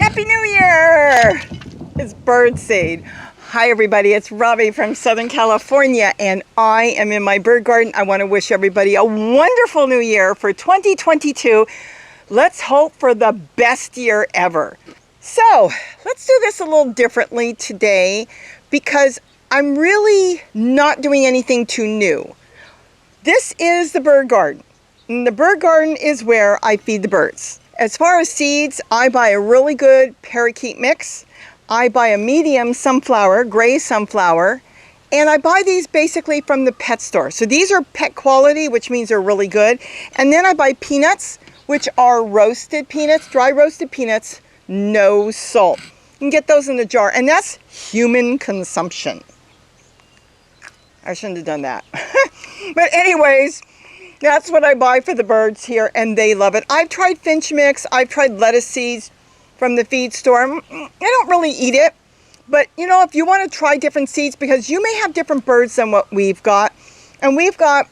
Happy New Year! It's birdseed. Hi everybody, it's Robbie from Southern California and I am in my bird garden. I want to wish everybody a wonderful new year for 2022. Let's hope for the best year ever. So let's do this a little differently today because I'm really not doing anything too new. This is the bird garden. And the bird garden is where I feed the birds. As far as seeds, I buy a really good parakeet mix. I buy a medium sunflower, gray sunflower, and I buy these basically from the pet store. So these are pet quality, which means they're really good. And then I buy peanuts, which are roasted peanuts, dry roasted peanuts, no salt. You can get those in the jar, and that's human consumption. I shouldn't have done that. But anyways, that's what I buy for the birds here, and they love it. I've tried finch mix, I've tried lettuce seeds from the feed store. I don't really eat it, but you know, if you want to try different seeds, because you may have different birds than what we've got, and we've got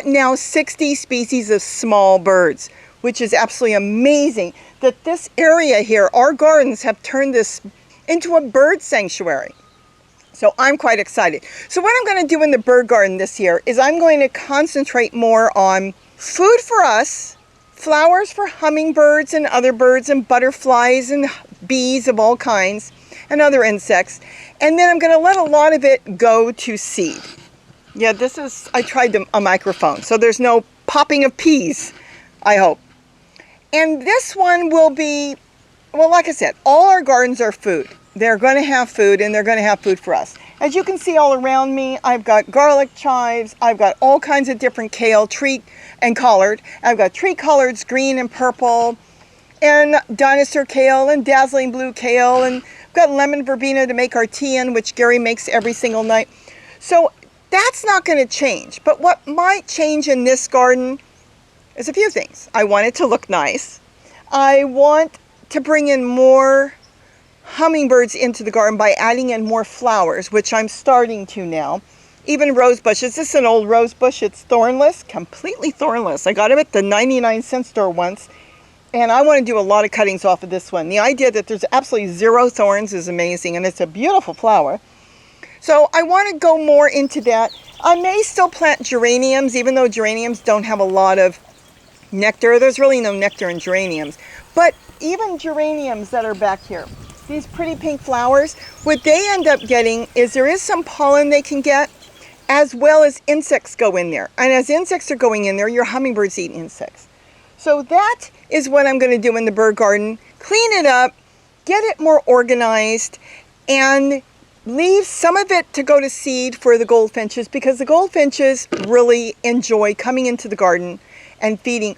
now 60 species of small birds, which is absolutely amazing that this area here, our gardens have turned this into a bird sanctuary. So I'm quite excited. So what I'm going to do in the bird garden this year is I'm going to concentrate more on food for us, flowers for hummingbirds and other birds and butterflies and bees of all kinds and other insects. And then I'm going to let a lot of it go to seed. Yeah, I tried a microphone, so there's no popping of peas, I hope. And this one will be, well, like I said, all our gardens are food. They're going to have food, and they're going to have food for us. As you can see all around me, I've got garlic chives, I've got all kinds of different kale, tree and collard. I've got tree collards, green and purple, and dinosaur kale and dazzling blue kale, and I've got lemon verbena to make our tea in, which Gary makes every single night. So that's not going to change. But what might change in this garden is a few things. I want it to look nice. I want to bring in more hummingbirds into the garden by adding in more flowers, which I'm starting to now. Even rose bushes. This is an old rose bush. It's thornless, completely thornless. I got it at the 99-cent store once, and I want to do a lot of cuttings off of this one. The idea that there's absolutely zero thorns is amazing, and it's a beautiful flower. So I want to go more into that. I may still plant geraniums, even though geraniums don't have a lot of nectar. There's really no nectar in geraniums. But even geraniums that are back here, these pretty pink flowers, what they end up getting is there is some pollen they can get, as well as insects go in there. And as insects are going in there, your hummingbirds eat insects. So that is what I'm going to do in the bird garden. Clean it up, get it more organized, and leave some of it to go to seed for the goldfinches, because the goldfinches really enjoy coming into the garden and feeding.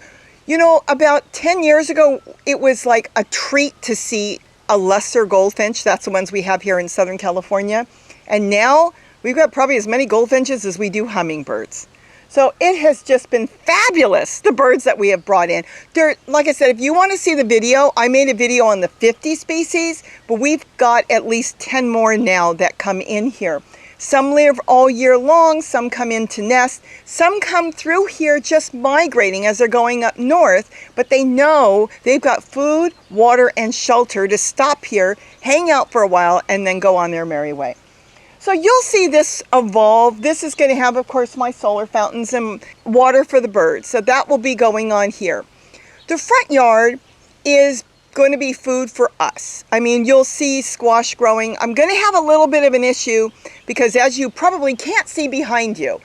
You know, about 10 years ago, it was like a treat to see a lesser goldfinch. That's the ones we have here in Southern California. And now we've got probably as many goldfinches as we do hummingbirds. So it has just been fabulous, the birds that we have brought in. Like I said, if you want to see the video, I made a video on the 50 species, but we've got at least 10 more now that come in here. Some live all year long, some come in to nest, some come through here just migrating as they're going up north, but they know they've got food, water, and shelter to stop here, hang out for a while, and then go on their merry way. So you'll see this evolve. This is going to have, of course, my solar fountains and water for the birds, so that will be going on here. The front yard is going to be food for us. I mean, you'll see squash growing. I'm going to have a little bit of an issue because, as you probably can't see behind you,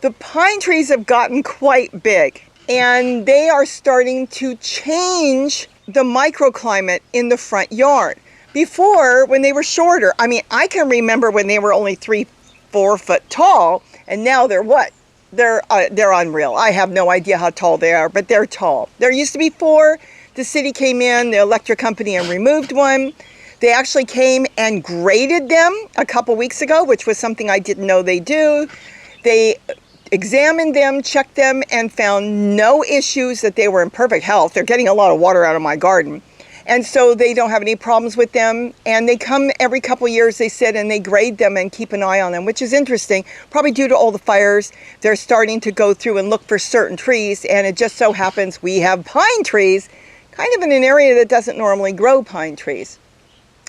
the pine trees have gotten quite big and they are starting to change the microclimate in the front yard. Before, when they were shorter, I mean, I can remember when they were only 3-4 foot tall, and now they're what? They're unreal. I have no idea how tall they are, but they're tall. There used to be 4. The city came in, the electric company, and removed one. They actually came and graded them a couple weeks ago, which was something I didn't know they do. They examined them, checked them, and found no issues, that they were in perfect health. They're getting a lot of water out of my garden. And so they don't have any problems with them. And they come every couple years, they sit and they grade them and keep an eye on them, which is interesting. Probably due to all the fires, they're starting to go through and look for certain trees. And it just so happens we have pine trees kind of in an area that doesn't normally grow pine trees.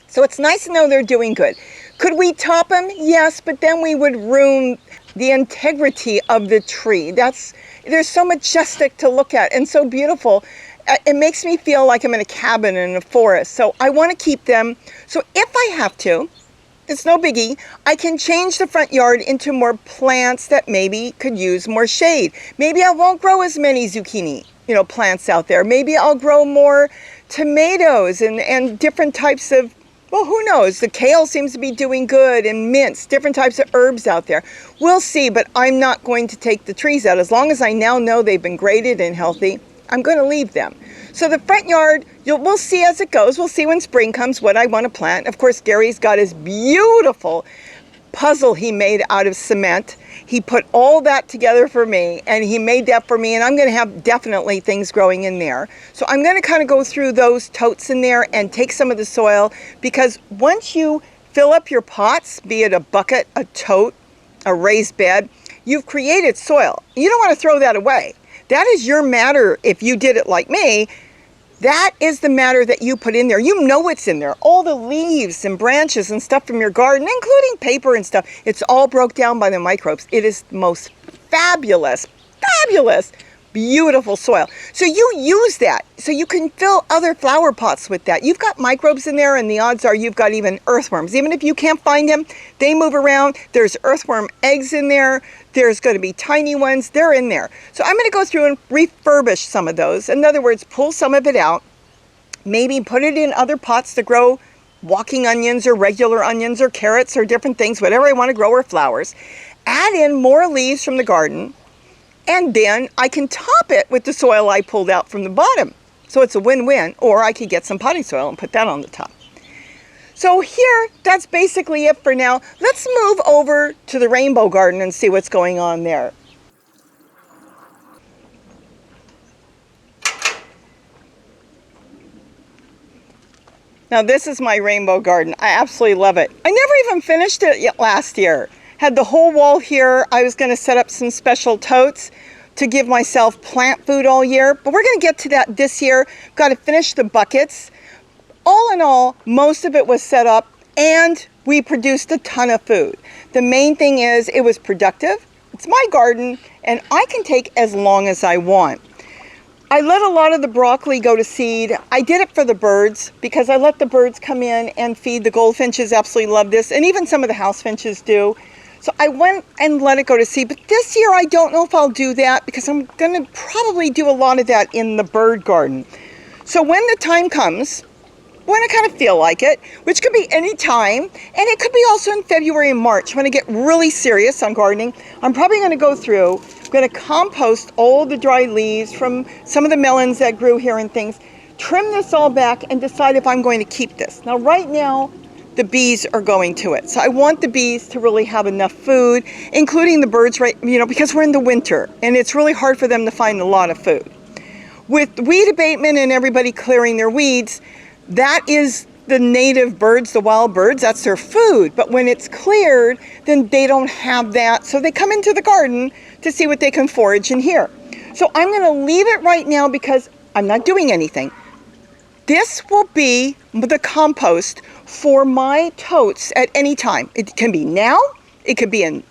So it's nice to know they're doing good. Could we top them? Yes, but then we would ruin the integrity of the tree. They're so majestic to look at and so beautiful. It makes me feel like I'm in a cabin in a forest. So I want to keep them. So if I have to, it's no biggie, I can change the front yard into more plants that maybe could use more shade. Maybe I won't grow as many zucchini, plants out there. Maybe I'll grow more tomatoes and different types of, well, who knows? The kale seems to be doing good, and mints, different types of herbs out there. We'll see, but I'm not going to take the trees out. As long as I now know they've been graded and healthy, I'm going to leave them. So the front yard, we'll see as it goes. We'll see when spring comes what I want to plant. Of course, Gary's got his beautiful puzzle he made out of cement. He put all that together for me, and he made that for me, and I'm going to have definitely things growing in there. So I'm going to kind of go through those totes in there and take some of the soil, because once you fill up your pots, be it a bucket, a tote, a raised bed, you've created soil. You don't want to throw that away. That is your matter. If you did it like me, that is the matter that you put in there. You know what's in there. All the leaves and branches and stuff from your garden, including paper and stuff. It's all broke down by the microbes. It is the most fabulous, beautiful soil. So you use that. So you can fill other flower pots with that. You've got microbes in there, and the odds are you've got even earthworms. Even if you can't find them, they move around. There's earthworm eggs in there. There's going to be tiny ones. They're in there. So I'm going to go through and refurbish some of those. In other words, pull some of it out. Maybe put it in other pots to grow walking onions or regular onions or carrots or different things, whatever I want to grow, or flowers. Add in more leaves from the garden. And then I can top it with the soil I pulled out from the bottom. So it's a win-win. Or I could get some potting soil and put that on the top. So here, that's basically it for now. Let's move over to the rainbow garden and see what's going on there. Now this is my rainbow garden. I absolutely love it. I never even finished it yet last year. Had the whole wall here. I was going to set up some special totes to give myself plant food all year, but we're going to get to that this year. Got to finish the buckets. All in all, most of it was set up, and we produced a ton of food. The main thing is it was productive. It's my garden, and I can take as long as I want. I let a lot of the broccoli go to seed. I did it for the birds, because I let the birds come in and feed. The goldfinches absolutely love this, and even some of the house finches do. So I went and let it go to seed, but this year I don't know if I'll do that, because I'm going to probably do a lot of that in the bird garden. So when the time comes, when I kind of feel like it, which could be any time, and it could be also in February and March when I get really serious on gardening, I'm probably going to go through, I'm going to compost all the dry leaves from some of the melons that grew here and things, trim this all back, and decide if I'm going to keep this. Now right now, the bees are going to it. So I want the bees to really have enough food, including the birds, right? Because we're in the winter and it's really hard for them to find a lot of food. With weed abatement and everybody clearing their weeds, that is the native birds, the wild birds, that's their food. But when it's cleared, then they don't have that. So they come into the garden to see what they can forage in here. So I'm going to leave it right now because I'm not doing anything. This will be the compost for my totes at any time. It can be now, it could be in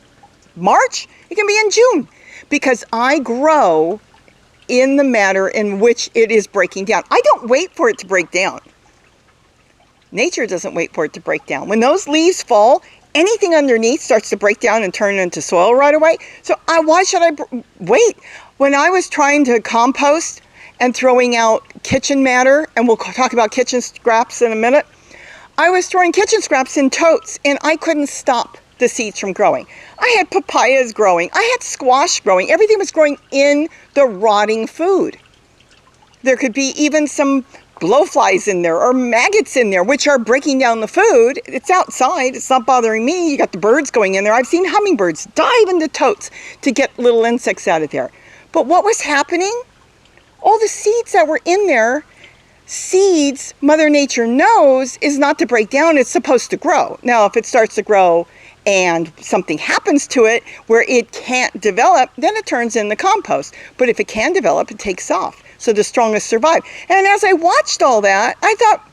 March, it can be in June, because I grow in the manner in which it is breaking down. I don't wait for it to break down. Nature doesn't wait for it to break down. When those leaves fall, anything underneath starts to break down and turn into soil right away. So why should I wait? When I was trying to compost and throwing out kitchen matter, and we'll talk about kitchen scraps in a minute, I was throwing kitchen scraps in totes, and I couldn't stop the seeds from growing. I had papayas growing. I had squash growing. Everything was growing in the rotting food. There could be even some blowflies in there or maggots in there, which are breaking down the food. It's outside. It's not bothering me. You got the birds going in there. I've seen hummingbirds dive into totes to get little insects out of there. But what was happening? All the seeds that were in there, seeds, Mother Nature knows, is not to break down. It's supposed to grow. Now, if it starts to grow and something happens to it where it can't develop, then it turns in the compost. But if it can develop, it takes off. so the strongest survive. And as I watched all that, I thought,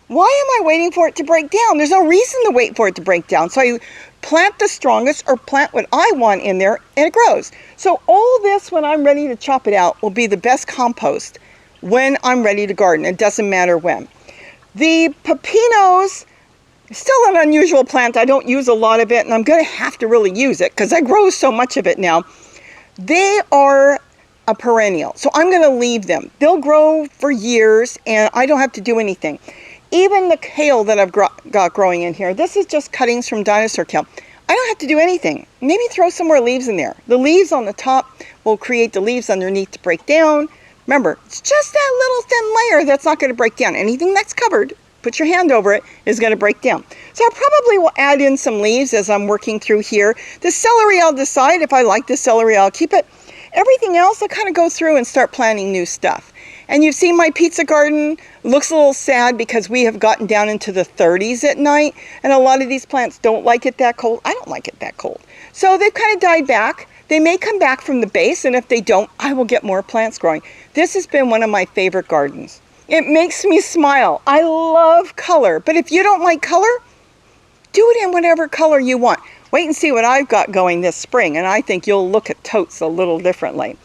why am I waiting for it to break down? There's no reason to wait for it to break down. So I plant the strongest or plant what I want in there and it grows. So all this, when I'm ready to chop it out, will be the best compost when I'm ready to garden. It doesn't matter when. The pepinos, still an unusual plant. I don't use a lot of it, and I'm going to have to really use it because I grow so much of it now. They are a perennial, so I'm going to leave them. They'll grow for years, and I don't have to do anything. Even the kale that I've got growing in here, this is just cuttings from dinosaur kale. I don't have to do anything. Maybe throw some more leaves in there. The leaves on the top will create the leaves underneath to break down. Remember, it's just that little thin layer that's not going to break down. Anything that's covered, put your hand over it, is going to break down. So I probably will add in some leaves as I'm working through here. The celery, I'll decide if I like the celery, I'll keep it. Everything else, I'll kind of go through and start planting new stuff. And you've seen my pizza garden. Looks a little sad because we have gotten down into the 30s at night, and a lot of these plants don't like it that cold. I don't like it that cold. So they've kind of died back. They may come back from the base, and if they don't, I will get more plants growing. This has been one of my favorite gardens. It makes me smile. I love color, but if you don't like color, do it in whatever color you want. Wait and see what I've got going this spring, and I think you'll look at totes a little differently.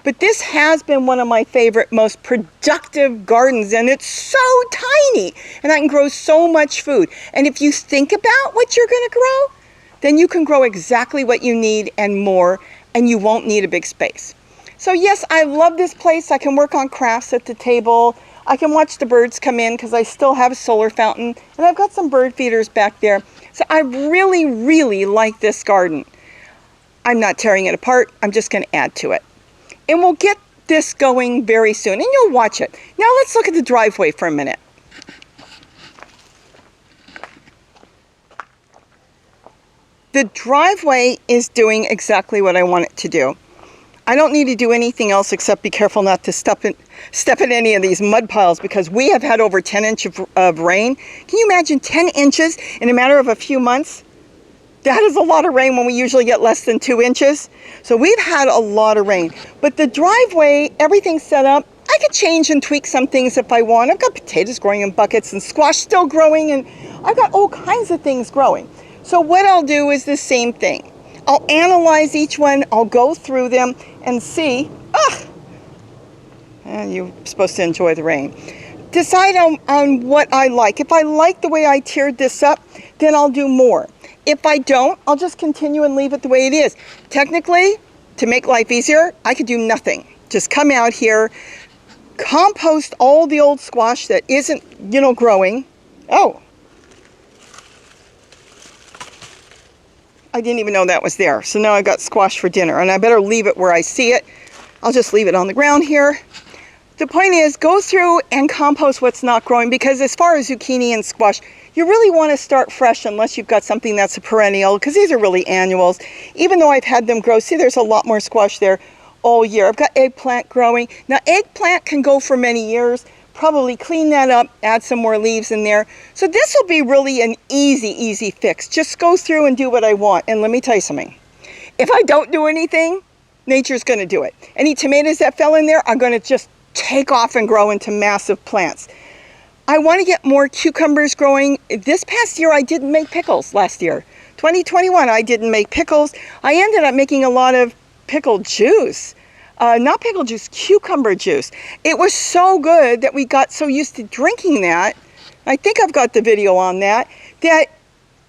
But this has been one of my favorite, most productive gardens, and it's so tiny, and I can grow so much food. And if you think about what you're going to grow, then you can grow exactly what you need and more, and you won't need a big space. So yes, I love this place. I can work on crafts at the table. I can watch the birds come in because I still have a solar fountain, and I've got some bird feeders back there. So I really, really like this garden. I'm not tearing it apart. I'm just going to add to it. And we'll get this going very soon, and you'll watch it. Now let's look at the driveway for a minute. The driveway is doing exactly what I want it to do. I don't need to do anything else except be careful not to step in any of these mud piles because we have had over 10 inches of rain. Can you imagine 10 inches in a matter of a few months? That is a lot of rain when we usually get less than 2 inches. So we've had a lot of rain. But the driveway, everything's set up. I could change and tweak some things if I want. I've got potatoes growing in buckets and squash still growing, and I've got all kinds of things growing. So what I'll do is the same thing. I'll analyze each one. I'll go through them and see. You're supposed to enjoy the rain. Decide on what I like. If I like the way I tiered this up, then I'll do more. If I don't, I'll just continue and leave it the way it is. Technically, to make life easier, I could do nothing. Just come out here, compost all the old squash that isn't, growing. Oh, I didn't even know that was there. So now I've got squash for dinner, and I better leave it where I see it. I'll just leave it on the ground here. The point is, go through and compost what's not growing, because as far as zucchini and squash, you really want to start fresh unless you've got something that's a perennial, because these are really annuals. Even though I've had them grow, see, there's a lot more squash there all year. I've got eggplant growing. Now, eggplant can go for many years. Probably clean that up, add some more leaves in there. So this will be really an easy fix. Just go through and do what I want. And let me tell you something. If I don't do anything, nature's going to do it. Any tomatoes that fell in there are going to just take off and grow into massive plants. I want to get more cucumbers growing. This past year, I didn't make pickles last year. 2021, I didn't make pickles. I ended up making a lot of pickle juice. Not pickle juice, cucumber juice. It was so good that we got so used to drinking that. I think I've got the video on that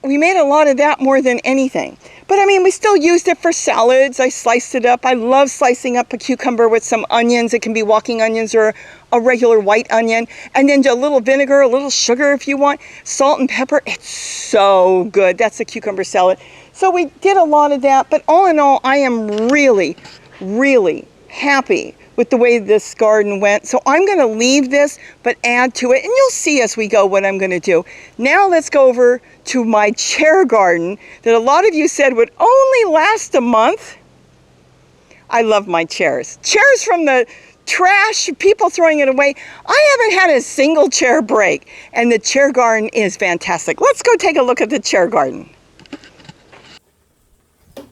we made a lot of that more than anything. But I mean, we still used it for salads. I sliced it up. I love slicing up a cucumber with some onions. It can be walking onions or a regular white onion. And then a little vinegar, a little sugar if you want, salt and pepper. It's so good. That's a cucumber salad. So we did a lot of that. But all in all, I am really, really happy with the way this garden went. So I'm going to leave this, but add to it. And you'll see as we go what I'm going to do. Now let's go over to my chair garden that a lot of you said would only last a month. I love my chairs. Chairs from the trash, people throwing it away. I haven't had a single chair break, and the chair garden is fantastic. Let's go take a look at the chair garden. 1,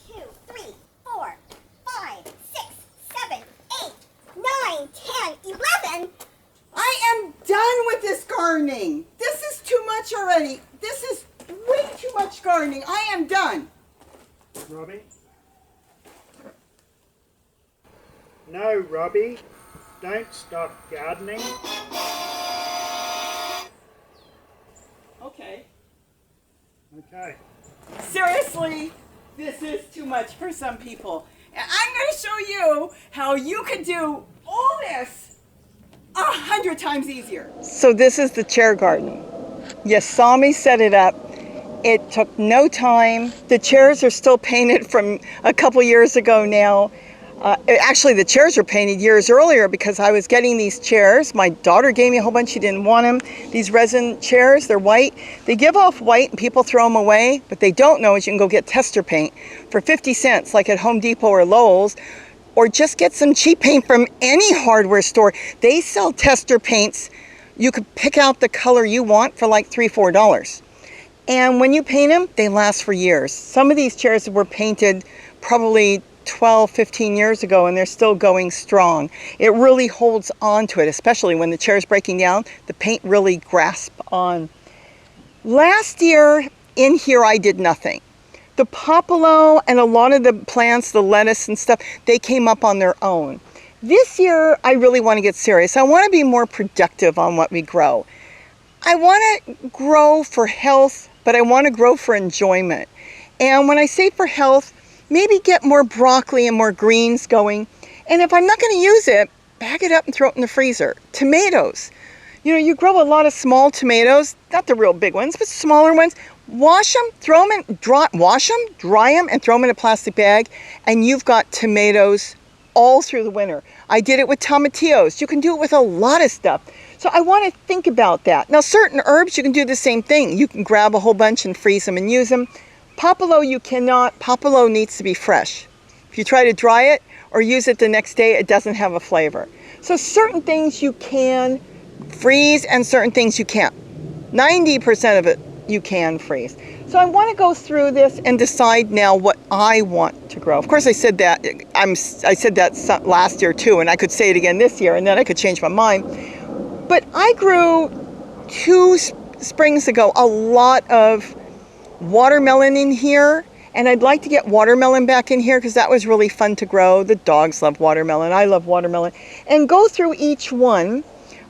2, 3, 4, 5, 6, 7, 8, 10, 11. I am done with this gardening. This is too much already. This is way too much gardening. I am done. Robbie? No, Robbie. Don't stop gardening. Okay. Okay. Seriously, this is too much for some people. And I'm going to show you how you can do all this 100 times easier. So this is the chair garden. You saw me set it up. It took no time. The chairs are still painted from a couple years ago now. Actually, the chairs were painted years earlier because I was getting these chairs. My daughter gave me a whole bunch. She didn't want them. These resin chairs, they're white. They give off white and people throw them away. But they don't know is you can go get tester paint for 50 cents like at Home Depot or Lowe's. Or just get some cheap paint from any hardware store. They sell tester paints. You could pick out the color you want for like $3, $4. And when you paint them, they last for years. Some of these chairs were painted probably 12, 15 years ago, and they're still going strong. It really holds on to it, especially when the chair is breaking down. The paint really grasps on. Last year in here, I did nothing. The popolo and a lot of the plants, the lettuce and stuff, they came up on their own. This year, I really want to get serious. I want to be more productive on what we grow. I want to grow for health, but I want to grow for enjoyment. And when I say for health, maybe get more broccoli and more greens going. And if I'm not going to use it, bag it up and throw it in the freezer. Tomatoes. You know, you grow a lot of small tomatoes, not the real big ones, but smaller ones. Wash them, throw them in, wash them, dry them, and throw them in a plastic bag, and you've got tomatoes all through the winter. I did it with tomatillos. You can do it with a lot of stuff. So I want to think about that. Now, certain herbs, you can do the same thing. You can grab a whole bunch and freeze them and use them. Popolo, you cannot. Popolo needs to be fresh. If you try to dry it or use it the next day, it doesn't have a flavor. So certain things you can freeze and certain things you can't. 90% of it you can freeze. So I want to go through this and decide now what I want to grow. Of course, I said that last year too, and I could say it again this year, and then I could change my mind. But I grew 2 springs ago a lot of watermelon in here, and I'd like to get watermelon back in here because that was really fun to grow. The dogs love watermelon. I love watermelon. And go through each one.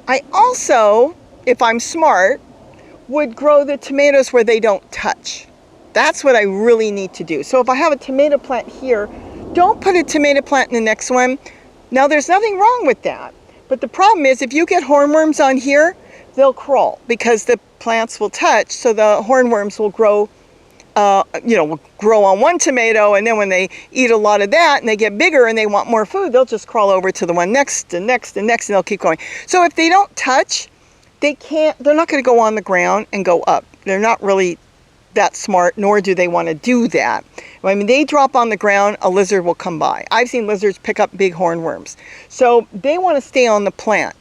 I also, if I'm smart, would grow the tomatoes where they don't touch. That's what I really need to do. So if I have a tomato plant here, don't put a tomato plant in the next one. Now there's nothing wrong with that. But the problem is if you get hornworms on here, they'll crawl because the plants will touch. So the hornworms will grow, will grow on one tomato, and then when they eat a lot of that and they get bigger and they want more food, they'll just crawl over to the one next and next and next, and they'll keep going. So if they don't touch, they're not going to go on the ground and go up. They're not really that smart, nor do they want to do that. I mean, they drop on the ground, a lizard will come by. I've seen lizards pick up big hornworms. So they want to stay on the plant.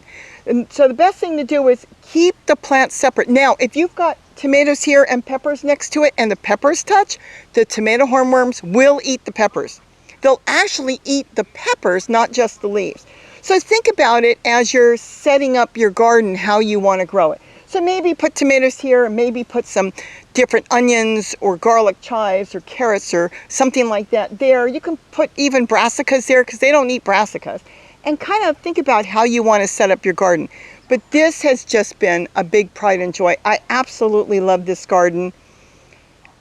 And so the best thing to do is keep the plant separate. Now, if you've got tomatoes here and peppers next to it and the peppers touch, the tomato hornworms will eat the peppers. They'll actually eat the peppers, not just the leaves. So think about it as you're setting up your garden, how you want to grow it. So maybe put tomatoes here, and maybe put some different onions or garlic chives or carrots or something like that there. You can put even brassicas there because they don't eat brassicas. And kind of think about how you want to set up your garden. But this has just been a big pride and joy. I absolutely love this garden.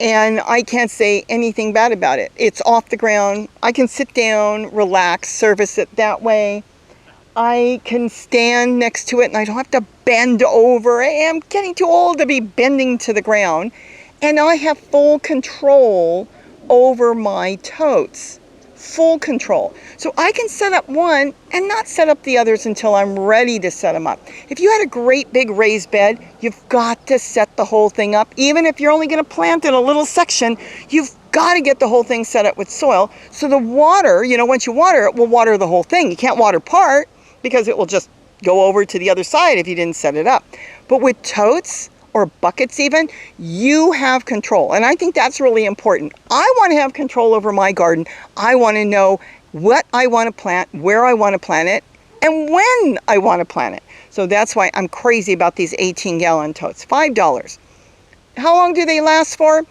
And I can't say anything bad about it. It's off the ground. I can sit down, relax, service it that way. I can stand next to it and I don't have to bend over. I am getting too old to be bending to the ground. And I have full control over my totes. Full control. So I can set up one and not set up the others until I'm ready to set them up. If you had a great big raised bed, you've got to set the whole thing up. Even if you're only going to plant in a little section, you've got to get the whole thing set up with soil. So the water, once you water it, will water the whole thing. You can't water part because it will just go over to the other side if you didn't set it up. But with totes or buckets even, you have control. And I think that's really important. I want to have control over my garden. I want to know what I want to plant, where I want to plant it, and when I want to plant it. So that's why I'm crazy about these 18-gallon totes. $5. How long do they last for?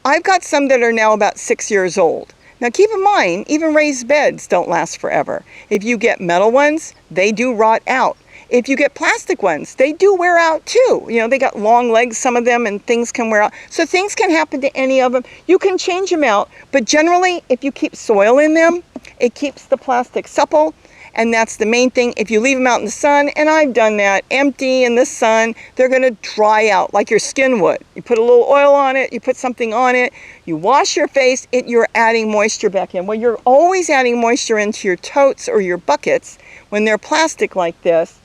I've got some that are now about 6 years old. Now keep in mind, even raised beds don't last forever. If you get metal ones, they do rot out. If you get plastic ones, they do wear out too. You know, they got long legs, some of them, and things can wear out. So things can happen to any of them. You can change them out, but generally, if you keep soil in them, it keeps the plastic supple. And that's the main thing. If you leave them out in the sun, and I've done that, empty in the sun, they're going to dry out like your skin would. You put a little oil on it, you put something on it, you wash your face, you're adding moisture back in. Well, you're always adding moisture into your totes or your buckets when they're plastic like this.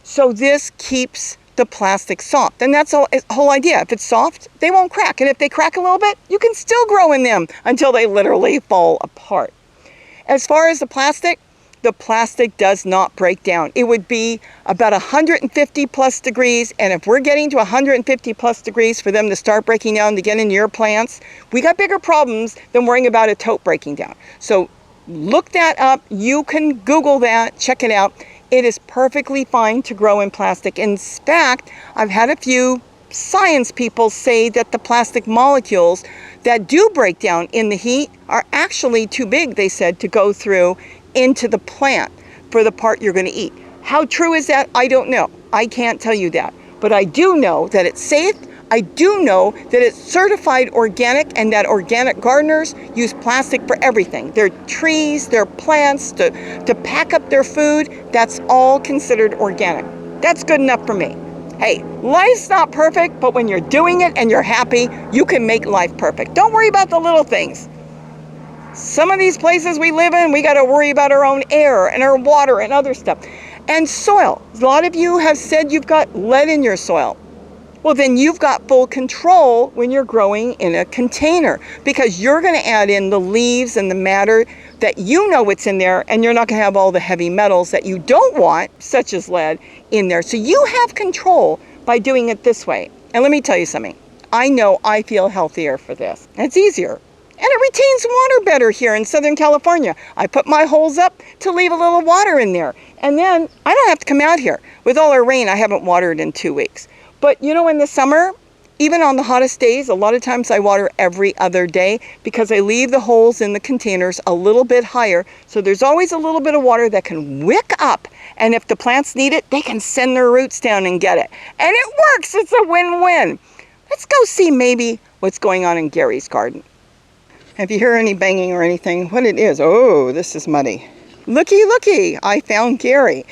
So this keeps the plastic soft. And that's the whole idea. If it's soft, they won't crack. And if they crack a little bit, you can still grow in them until they literally fall apart. As far as the plastic does not break down. It would be about 150 plus degrees, and if we're getting to 150 plus degrees for them to start breaking down to get into your plants, we got bigger problems than worrying about a tote breaking down. So look that up. You can Google that, check it out. It is perfectly fine to grow in plastic. In fact, I've had a few science people say that the plastic molecules that do break down in the heat are actually too big, they said, to go through into the plant for the part you're going to eat. How true is that? I don't know. I can't tell you that. But I do know that it's safe. I do know that it's certified organic, and that organic gardeners use plastic for everything. Their trees, their plants, to pack up their food, that's all considered organic. That's good enough for me. Hey, life's not perfect, but when you're doing it and you're happy, you can make life perfect. Don't worry about the little things. Some of these places we live in, we got to worry about our own air and our water and other stuff. And soil. A lot of you have said you've got lead in your soil. Well, then you've got full control when you're growing in a container, because you're going to add in the leaves and the matter that you know what's in there, and you're not going to have all the heavy metals that you don't want, such as lead, in there. So you have control by doing it this way. And let me tell you something. I know I feel healthier for this. It's easier. And it retains water better here in Southern California. I put my holes up to leave a little water in there. And then I don't have to come out here. With all our rain, I haven't watered in 2 weeks. But you know, in the summer, even on the hottest days, a lot of times I water every other day because I leave the holes in the containers a little bit higher. So there's always a little bit of water that can wick up. And if the plants need it, they can send their roots down and get it. And it works. It's a win-win. Let's go see maybe what's going on in Gary's garden. If you hear any banging or anything, what it is, oh, this is muddy. Looky, looky, I found Gary.